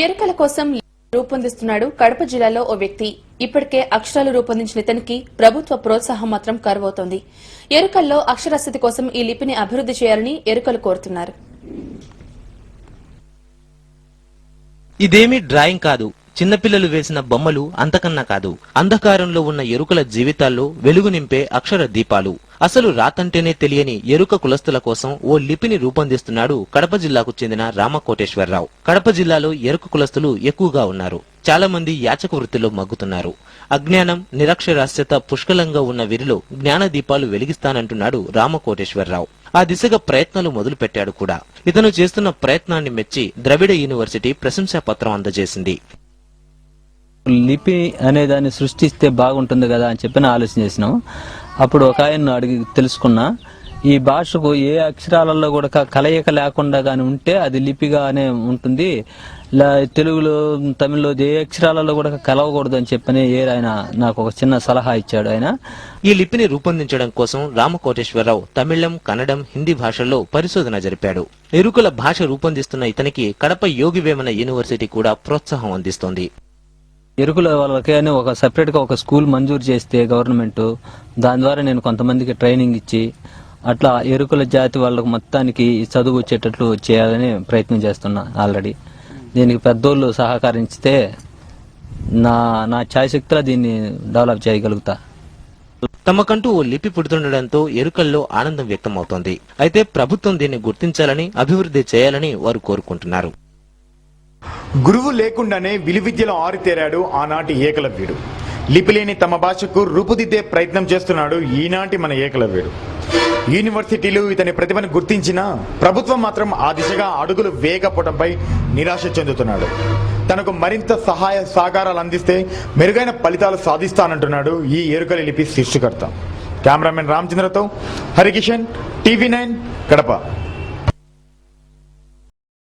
ఎరుకల కోసం రూపొందిస్తున్నాడు కడప జిల్లాలో ఓ వ్యక్తి. ఇప్పటికే అక్షరాలు రూపొందించిన ఇతనికి ప్రభుత్వ ప్రోత్సాహం మాత్రం కరువవుతోంది. ఎరుకల్లో అక్షరాస్యత కోసం ఈ లిపిని అభివృద్ది చేయాలని ఎరుకలు కోరుతున్నారు. ఇదేమీ డ్రాయింగ్ కాదు, చిన్నపిల్లలు వేసిన బొమ్మలు అంతకన్నా కాదు. అంధకారంలో ఉన్న ఎరుకల జీవితాల్లో వెలుగు నింపే అక్షర దీపాలు. అసలు రాతంటేనే తెలియని ఎరుక కులస్తుల కోసం ఓ లిపిని రూపొందిస్తున్నాడు కడప జిల్లాకు చెందిన రామకోటేశ్వరరావు. కడప జిల్లాలో ఎరుక కులస్తులు ఎక్కువగా ఉన్నారు. చాలా మంది యాచక వృత్తిలో మగ్గుతున్నారు. అజ్ఞానం, నిరక్షరాస్యత పుష్కలంగా ఉన్న వీరిలో జ్ఞాన దీపాలు వెలిగిస్తానంటున్నాడు రామకోటేశ్వరరావు. ఆ దిశగా ప్రయత్నాలు మొదలు పెట్టాడు కూడా. ఇతను చేస్తున్న ప్రయత్నాన్ని మెచ్చి ద్రవిడ యూనివర్సిటీ ప్రశంసా పత్రం అందజేసింది. లిపి అనే దాన్ని సృష్టిస్తే బాగుంటుంది కదా అని చెప్పి ఆలోచన చేసినాం. అప్పుడు ఒక ఆయన అడిగి తెలుసుకున్నా, ఈ భాషకు ఏ అక్షరాలలో కూడా కలయిక లేకుండా గాని ఉంటే అది లిపిగానే ఉంటుంది, తెలుగులో తమిళ్లో ఏ అక్షరాలలో కూడా కలవకూడదు అని చెప్పని ఆయన నాకు ఒక చిన్న సలహా ఇచ్చాడు. ఆయన ఈ లిపిని రూపొందించడం కోసం రామకోటేశ్వరరావు తమిళం, కన్నడం, హిందీ భాషల్లో పరిశోధన జరిపాడు. ఎరుకుల భాష రూపొందిస్తున్న ఇతనికి కడప యోగి వేమన యూనివర్సిటీ కూడా ప్రోత్సాహం అందిస్తోంది. ఎరుకుల వాళ్ళకి అని ఒక సెపరేట్ గా ఒక స్కూల్ మంజూరు చేస్తే గవర్నమెంట్, దాని ద్వారా నేను కొంతమందికి ట్రైనింగ్ ఇచ్చి అట్లా ఎరుకుల జాతి వాళ్ళకు మొత్తానికి చదువు వచ్చేటట్లు చేయాలని ప్రయత్నం చేస్తున్నా. ఆల్రెడీ దీనికి పెద్దోళ్ళు సహకరించితే నా ఛాయశక్తిలో దీన్ని డెవలప్ చేయగలుగుతా. తమకంటూ ఓ లిపి పుడుతుండటంతో ఎరుకల్లో ఆనందం వ్యక్తమవుతోంది. అయితే ప్రభుత్వం దీన్ని గుర్తించాలని, అభివృద్ధి చేయాలని వారు కోరుకుంటున్నారు. గురువు లేకుండానే విలువిద్యలో ఆరితేరాడు ఆనాటి ఏకలవ్యుడు. లిపిలేని తమ భాషకు రూపుదిద్దే ప్రయత్నం చేస్తున్నాడు ఈనాటి మన ఏకలవ్యుడు. యూనివర్సిటీలు ఇతని ప్రతిభను గుర్తించినా ప్రభుత్వం మాత్రం ఆ దిశగా అడుగులు వేయకపోవడంపై నిరాశ చెందుతున్నాడు. తనకు మరింత సహాయ సహకారాలు అందిస్తే మెరుగైన ఫలితాలు సాధిస్తానంటున్నాడు ఈ ఎరుకల లిపి సృష్టికర్త. కెమెరామెన్ రామచంద్రతో హరికిషన్, TV9 కడప.